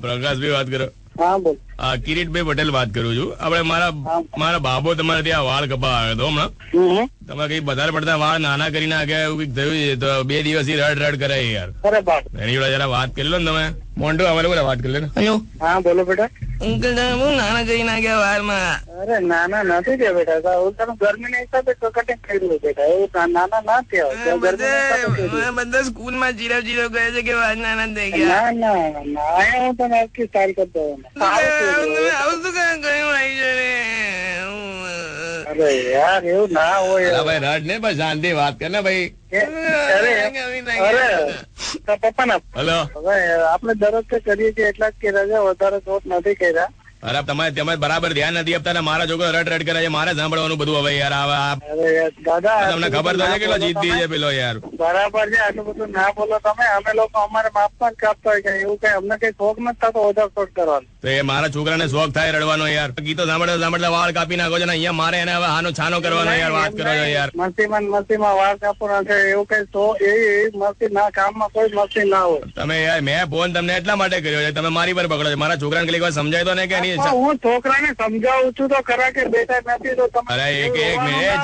પ્રકાશભાઈ વાત કરો. હા બોલ. કિરીટભાઈ પટેલ વાત કરું છું. આપણે મારા બાબો તમારે ત્યાં વાળ કપા આવ્યો હતો હમણાં. તમે કઈ વધારે પડતા વાળ નાના કરી નાખ્યા એવું કઈક થયું છે તો 2 દિવસથી રડ કરાય યાર. અરે બાપ. એની જોડે જરા વાત કરી લો ને તમે. મોન્ટો અમારે બોલે વાત કરી લે ને. હેલો. હા બોલો બેટા. અંકલ તમે બહુ નાના કરી નાખ્યા વાળમાં. અરે નાના નથી થયા બેટા. તમે ગરમી ના હિસાબે કટિંગ કર્યું બેટા. એવું નાના ના થયા. બધા સ્કૂલ માં જીરો કહે છે કે વાળ નાના થઈ ગયા. ના હું તને આખી સ્ટાઇલ કરતો. આવું શું કયું આવી છે રે? અરે યાર એવું ના હોય. ભાઈ રડ ને બસ શાંતિ વાત કર ને ભાઈ. પપ્પા ના હલો. હવે આપણે દરરોજ કરીએ છીએ એટલા જ કર્યા છે. વધારે શોટ નથી કર્યા. અરે તમે બરાબર ધ્યાન નથી આપતા ને મારા છોકરો રડ કરે છે. મારે સાંભળવાનું બધું હવે યાર. અરે દાદા તમને ખબર તો છે કેટલો જીતી છે પેલો યાર. બરાબર છે. આટલું બધું ના બોલો તમે. અમે લોકો અમારે માપમાં જ કાપતા હોય કે એવું કઈ અમને કઈ શોખ નથી થતો વધારે શોટ કરવાનો. તો એ મારા છોકરાને શોખ થાય રડવાનો યાર. ગીતો સાંભળતા વાળ કાપી નાખો છો ને અહીંયા મારે એને હવે આનો છાનો કરવાનો યાર. વાત કરો છો યાર. મસ્તીમાં વાળ કાપવાનો છે એવું કઈ એ મસ્તી ના કામમાં કોઈ મસ્તી ના હોય. તમે યાર મેં ફોન તમને એટલા માટે કર્યો છે તમે મારી પર પકડો છો. મારા છોકરાને કેટલીક વાર સમજાય તો ને કે નહીં. હું છોકરાને સમજાવું છું તો ખરા કે બેટા નથી તો તમે. અરે એક મિનિટ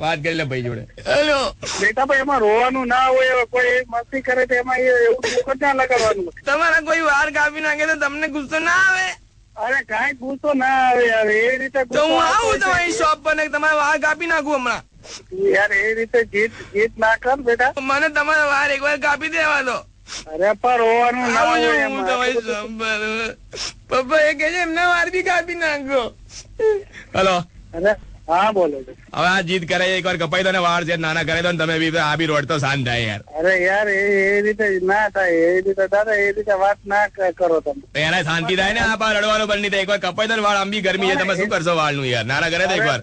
વાત કરી લે ભાઈ જોડે. હેલો. બેટા ભાઈ એમાં રોવાનું ના હોય. કોઈ મસ્તી કરે તો એમાં એવું દુઃખ જ ના લગાડવાનું. તમારા કોઈ વાળ કાપી નાખે તો તમને ગુસ્સો ના આવે? અરે કઈ ગુસ્સો ના આવે યાર. એ રીતે તો હું આવું તમારી શોપ પર ને તમારા વાળ કાપી નાખું હમણાં. યાર એ રીતે જીત ના કર બેટા. મને તમારા વાળ એકવાર કાપી દેવા દો. અરે પણ રોવાનું ના હોય. હું તમારી શોપ પર. પપ્પા એ કે છે એમના વાળ બી કાપી નાખો. હલો. અરે હા બોલો. હવે આ જીત કરે એકવાર કપાઈ દો ને વાળ છે નાના કરે દો ને તમે બી આ બી રોડ તો શાંત થાય યાર. અરે યાર એ રીતે ના થાય. એ રીતે દાદા એ રીતે વાત ના કરો તમે. એને શાંતિ થાય ને આ રડવાનું બંધ નહીં થાય. એકવાર કપાઈ દો ને વાળ આમ બી ગરમી છે તમે શું કરશો વાળ નું યાર. નાના કરે તો એકવાર.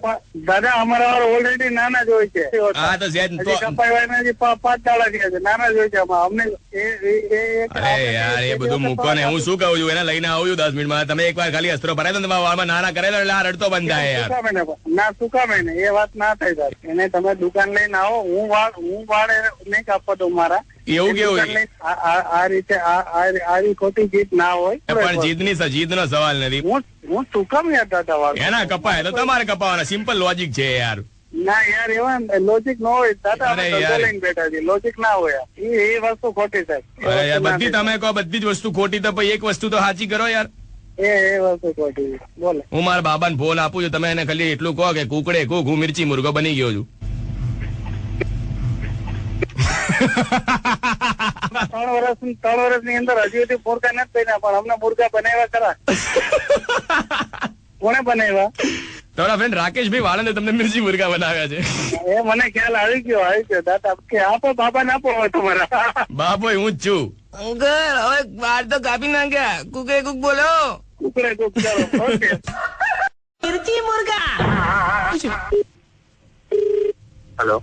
દાદા અમારા વાળ ઓલરેડી નાના જ હોય છે. હા તો સેજ કપાઈ 5 દાડા થયા છે. નાના જ હોય છે અમને. અરે યાર એ બધું મૂકો ને. હું શું કહું છું એને લઈને આવું છું 10 મિનિટમાં. તમે એકવાર ખાલી અસ્ત્રો ભરાય દો ને વાળમાં નાના કરે દો એટલે આ રડતો બંધ થાય યાર. ના સુકામે ને એ વાત ના થાય સાહેબ. એને તમે દુકાન લઈને આવો. હું વાળ નહીં કાપવા દઉં મારા. એવું કેવું આ રીતે આવી ખોટી જીત ના હોય. પણ જીતનો સવાલ નથી. હું સુકામ યાર દાદા વાળ એના કપાય તો તમારે કપાવાના. સિમ્પલ લોજિક છે યાર. ના યાર એવા લોજિક ન હોય દાદા. લઈને બેઠા છે. લોજિક ના હોય. એ વસ્તુ ખોટી સાહેબ. બધી તમે કહો બધી જ વસ્તુ ખોટી તો એક વસ્તુ તો સાચી કરો યાર. એ વસ્તુ ખોટી બોલે. હું મારા બાબાને ફોન આપું છું. તમે એને ખાલી એટલું કહો કે કુકડે કુક હું મિર્ચી મુર્ગો બની ગયો છું. 3 વર્ષની અંદર હજી સુધી મુર્ગા નથી બન્યા. પણ અમને મુર્ગા બનાવ્યા ખરા. કોને બનાવ્યા? તમારા ફ્રેન્ડ રાકેશભાઈ વાળંદે તમને મિર્ચી મુર્ગા બનાવ્યા છે. એ મને ખ્યાલ આવી ગયો દાદા. કે આપો બાબા ને આપો તમારા. બાબો હું જ છું. અંકલ હવે વાળ તો કાપી નાખ્યા. કુકડે કુક બોલો. કુકડે કુક ચાલો. ઓકે. મિર્ચી મુર્ગા. હેલો.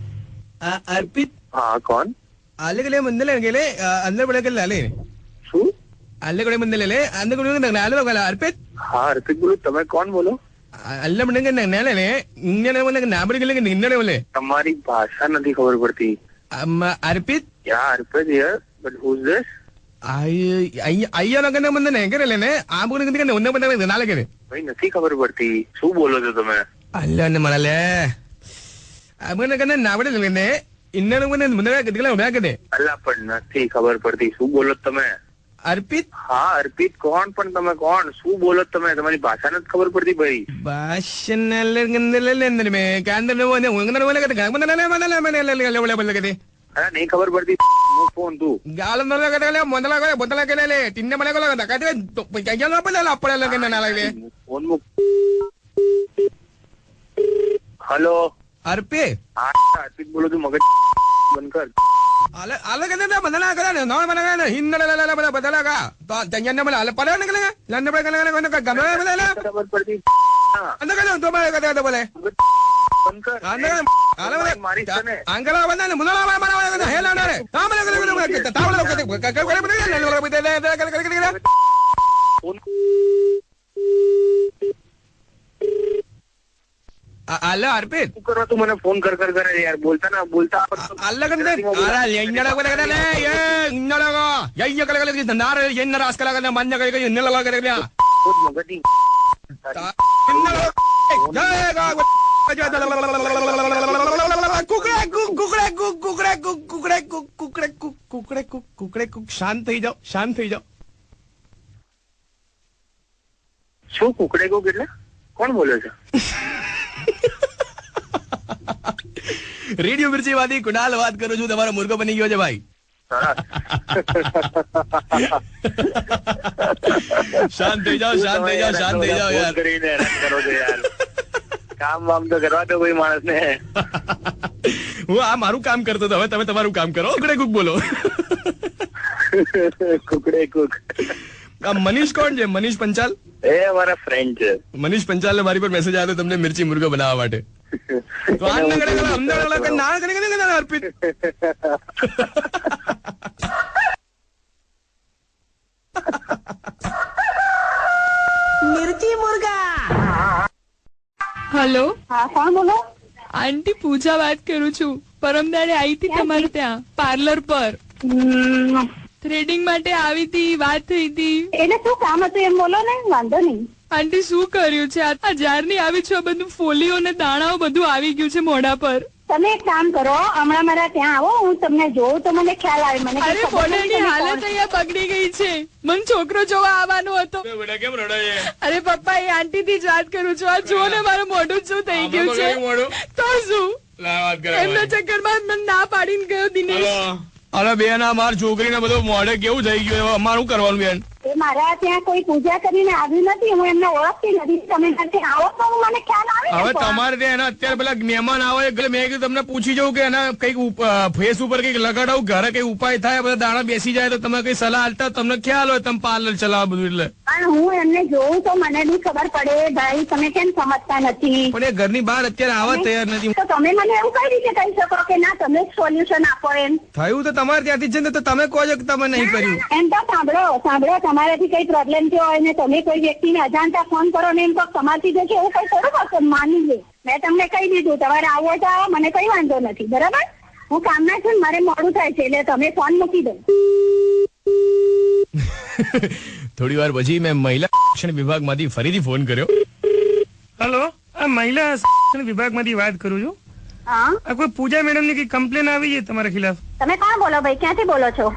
અર્પિત. હા કોણ? આલે કડે મંદિર ગેલે અંદર પડે કે લાલે. શું? આલે કડે મંદિર લે અંદર કડે નાલે ગલા. અર્પિત. હા અર્પિત બોલું. તમે કોણ બોલો? અલ્લા મને કે નાલે લે ઇન્ડિયન મને નાબડી કે લે નિંદડે બોલે. તમારી ભાષા નથી ખબર પડતી. અર્પિત. યા અર્પિત યર બટ હુ ઇઝ ધીસ? અయ్యా નગર મંદિર ને કે લે ને આ બોલે કે ને ઓને બંદા નાલે કે ભાઈ નથી ખબર પડતી. શું બોલો છો તમે? અલ્લા ને મને લે અમને કે નાબડી લે ને ઇન્ડિયન મને મંદિર કે દિલા ઉડા કે દે. અલ્લા પણ નથી ખબર પડતી. શું બોલો તમે? અર્પિત. હા અર્પિત કોણ? પણ તમે કોણ? શું બોલો તમે? તમારી ભાષા નથી ખબર પડતી ભાઈ. ભાષા મે કાંદર ને ઉંગના બોલે કે ગામ મને કે અરે નહીં ખબર પડતી. ફોન તું ગાલમ ન લગે મોદલા બોતલા કે લે ટિન્ને મને કોલા કાટે ક્યાં ન પડે આપડે લગે ના લાગે ફોન મુક. હેલો અર્પે. હા અર્પિત બોલું છું. મગજ બંધ કર. આલે કે બદલા કરે ને નો મને હિન્દ બદલા કા તો ત્યાં મને આલે પડે ને કે લંડ પડે કે ગમે બદલા ખબર પડતી. અંદર કે તો મને કે તો બોલે બંધ કર. આલે મારી તને આંગલા બંદા ને મુલા મારા હેલા ના રે તા મને કે તાવલો કે અલ્લે અર્પિત શું કરવા તું મને ફોન કર કરે યાર, બોલતા ના બોલતા અલ્લે કંદે અરે યંગડા કરે કરે લે યંગડા યય કરે કરે નાર યન્ન રાસ કરે કરે માન્ય કરે કરે યન્ન લગા કરે કરે મગતી શાંત થઈ જાઓ, શાંત થઈ જાઓ. શું કુકડે કો એટલે કોણ બોલે છે? રેડિયો મિર્ચી વાદી કુણાલ વાત કરું છું. તમારો મુર્ગો બની ગયો છે ભાઈ. શાંત થઈ જાઓ, શાંત થઈ જાઓ, શાંત થઈ જાઓ યાર. કરીને હેરાન કરો છો યાર. કામ વામ તો કરવા દો કોઈ માણસ ને. હું આ મારું કામ કરતો હતો, હવે તમે તમારું કામ કરો. કુકડે કુક બોલો. કુકડે કુક. આ મનીષ કોણ છે? મનીષ પંચાલ? એ મારા ફ્રેન્ડ છે. મનીષ પંચાલ ને મારી પર મેસેજ આવ્યો તમને મિર્ચી મુર્ગો બનાવવા માટે. તો આ ના કરે અમદાવાદ ના કરે અર્પિત. मिर्ची मुर्गा. હેલો, હા કોણ બોલો? આંટી પૂજા વાત કરું છું. પરમદાડે આવી હતી તમારે ત્યાં પાર્લર પર થ્રેડિંગ માટે આવી હતી, વાત થઈ હતી. એટલે શું કામ હતું એમ બોલો ને, વાંધો નહીં. આંટી શું કર્યું છે? આ જારની આવી છું, બધું ફોલીઓ ને દાણાઓ બધું આવી ગયું છે મોઢા પર. તમે એક કામ કરો, હમણાં મારા ત્યાં આવો, હું તમને જોઉં તો મને ખ્યાલ આવે. મને અરે મોઢાની હાલત અહીંયા બગડી ગઈ છે. મને છોકરો જોવા આવવાનો હતો. બેટા કેમ રડાય છે? અરે પપ્પા, એ આંટી થી જ વાત કરું છું. આ જો ને મારું મોઢું શું થઈ ગયું છે. તો શું વાત કરે એમના ચક્કરમાં મને ના પાડીને ગયો દિનેશ. અરે બેન, આ મારી છોકરીને બધું મોઢે કેવું થઈ ગયું, હવે અમારું કરવાનું બેન? એ મારા ત્યાં કોઈ પૂજા કરીને આવ્યું નથી, હું એમને ઓળખતી નથી. તમે ત્યાં આવો તો મને ખ્યાલ આવે. હવે તમારે ત્યાં એના અત્યારે પેલા મહેમાન આવે એટલે મેં કીધું તમને પૂછી જવું કે એના કઈક ફેસ ઉપર કઈક લગાડાવું, ઘરે કઈ ઉપાય થાય, બધા દાણા બેસી જાય તો તમે કઈ સલાહ આલતા તમને ખ્યાલ હોય, તમે પાર્લર ચલાવો બધું એટલે. પણ હું એમને જોઉં તો મને બી ખબર પડે. ભાઈ તમે કેમ સમજતા નથી? પણ એ ઘરની બહાર અત્યારે આવવા તૈયાર નથી. તો તમે મને એવું કઈ રીતે કહી શકો કે ના તમે સોલ્યુશન આપો એમ? થયું તો તમારે ત્યાંથી જ છે ને, તો તમે કહો છો કે તમે નહીં કર્યું. એમ તો સાંભળો સાંભળો, તમારાથી કઈ પ્રોબ્લેમ થયો હોય ને તમે કોઈ વ્યક્તિને અજાણતા ફોન કરો ને એમ તો તમારથી જશે એવું કઈ થોડું કરશો? માની લે, મેં તમને કહી દીધું તમારે આવો તો આવો, મને કઈ વાંધો નથી. બરાબર, હું કામના છું ને, મારે મોડું થાય છે એટલે તમે ફોન મૂકી દો. થોડી વાર પછી મેં મહિલા શિક્ષણ વિભાગમાંથી ફરીથી ફોન કર્યો. હેલો, આ મહિલા શિક્ષણ વિભાગમાંથી વાત કરું છું. હા, આ કોઈ પૂજા મેડમ ની કઈ કમ્પ્લેન આવી છે તમારા ખિલાફ? તમે કોણ બોલો ભાઈ? ક્યાંથી બોલો છો?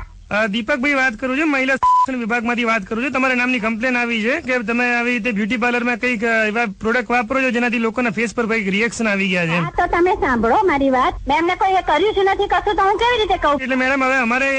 દીપકભાઈ વાત કરું છું, મહિલા શિક્ષણ વિભાગમાંથી વાત કરું છું. તમારા નામની કમ્પ્લેન આવી છે કે તમે આવી રીતે બ્યુટી પાર્લરમાં કઈક એવા પ્રોડક્ટ વાપરો છો જેનાથી લોકોના ફેસ પર કઈક રિએક્શન આવી ગયા છે. હા, તો તમે સાંભળો મારી વાત. મેં એમને કોઈ કર્યું છે નથી કશું, તો હું કેવી રીતે કહું? એટલે મેડમ હવે અમારે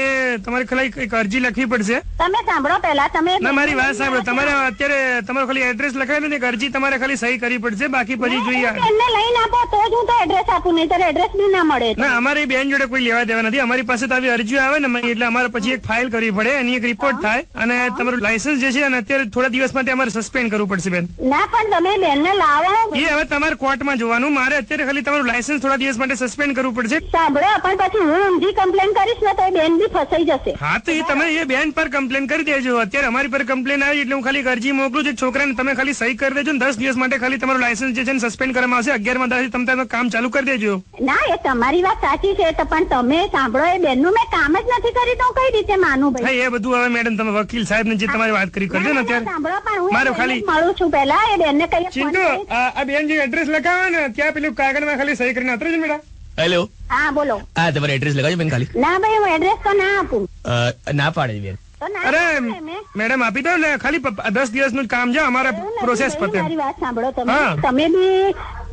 તમારે ખાલી કઈક અરજી લખવી પડશે. તમે સાંભળો પહેલા. તમે ના, મારી વાત સાંભળો. તમારે અત્યારે તમારું ખાલી એડ્રેસ લખાયેલું ને, એક અરજી તમારે ખાલી સહી કરવી પડશે, બાકી પછી જોઈએ. એમને લઈને આપો તો જ હું તો એડ્રેસ આપું, નહીં તો એડ્રેસ બી ના મળે. ના, અમારી બેન જોડે કોઈ લેવા દેવા નથી. અમારી પાસે તો આવી અરજીઓ આવે ને એટલે અમારે પછી એક ફાઇલ કરવી પડે, એની એક રિપોર્ટ થાય અને તમારું લાયસન્સ જે છે અને અત્યારે થોડા દિવસ માટે અમારે સસ્પેન્ડ કરવું પડશે બેન. ના, પણ તમે બેનને લાવો. એ હવે તમારે કોર્ટમાં જોવાનું. મારે અત્યારે ખાલી તમારું લાયસન્સ થોડા દિવસ માટે સસ્પેન્ડ કરવું પડશે. સાંભળો, પણ પછી હું ઊંધી કમ્પ્લેન કરીશ ને તો એ બેન બી ફસાઈ જશે. હા, તો એ તમે એ બેન પર કમ્પ્લેન કરી દેજો. અત્યારે અમારી પર કમ્પ્લેન આવી એટલે હું ખાલી એક અરજી મોકલું છું. છોકરાને તમે ખાલી સહી કરી દેજો ને 10 દિવસ માટે ખાલી તમારું લાયસન્સ જે છે ને સસ્પેન્ડ કરવામાં આવશે. 11માં 10 તમે તમારું કામ ચાલુ કરી દેજો. ના, એ તમારી વાત સાચી છે, તો પણ તમે સાંભળો, એ બેનનું મેં કામ જ નથી કર્યું તો હું કઈ રીતે માનું ભાઈ? હા, એ બધું હવે મેડમ તમે વકીલ સાહેબ ને જે તમારી વાત કરી કરજો ને અત્યારે. સાંભળો, પણ હું મારે ખાલી મળું છું પહેલા એ બેનને કઈ. ચિંટુ, આ બેન જે એડ્રેસ લખાવે ને ત્યાં પેલું કાગળમાં ખાલી સહી કરીને આપજો મેડમ. હેલો, હા બોલો. હા તમારે એડ્રેસ લગાવજો બેન ખાલી. ના ભાઈ, હું એડ્રેસ તો ના આપું. ના પાડે બેન. તો ના અરે આપું મેં. મેડમ આપી દો ને, ખાલી 10 દિવસનું જ કામ છે, અમારા એવું નથી પ્રોસેસ ભાઈ, પતે. મારી વાત સાંભળો તમે. હા. તમે બી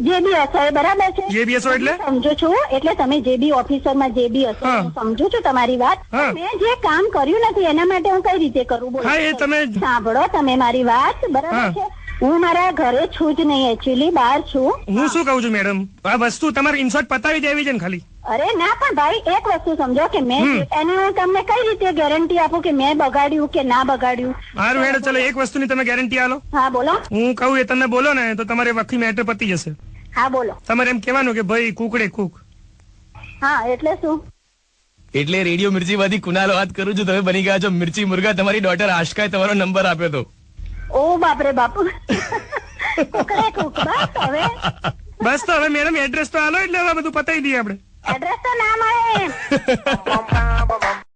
જે બી હશો એ બરાબર છે. જે બી હશો એટલે? સમજુ છું, એટલે તમે જે બી ઓફિસરમાં જે બી હશો હા. હું સમજુ છું તમારી વાત. હા. મેં જે કામ કર્યું નથી એના માટે હું કઈ રીતે કરું બોલો? હા, એ તમે સાંભળો તમે મારી વાત, બરાબર હા. છે. હું મારા ઘરે છું જ નહીં, એકચ્યુઅલી બહાર છું. હું શું કહું છું મેડમ, આ વસ્તુ તમારે ઇન્સર્ટ પતાવી દેવી છે ને ખાલી. અરે ના, પણ ભાઈ એક વસ્તુ સમજો કે મેં એની હું તમને કઈ રીતે ગેરંટી આપું કે મેં બગાડ્યું કે ના બગાડ્યું? સારું હેડો, ચલો એક વસ્તુની તમે ગેરંટી આલો. હા બોલો. હું કહું એ તમે બોલો ને તો તમારે વખી મેટર પતી જશે. હા બોલો. તમારે એમ કહેવાનું કે ભાઈ કુકડે કુક. હા, એટલે શું? એટલે રેડિયો મિર્ચી માંથી કુનાલ વાત કરું છું. તમે બની ગયા છો મિર્ચી મુર્ગા. તમારી ડોટર આશકાએ તમારો નંબર આપ્યો હતો. ઓ બાપરે બાપુ. કુકડે કુક બસ હવે. બસ તો હવે મેડમ એડ્રેસ તો આલો એટલે હવે બધું પતાવી દઈએ આપણે. એડ્રેસ તો ના મળે.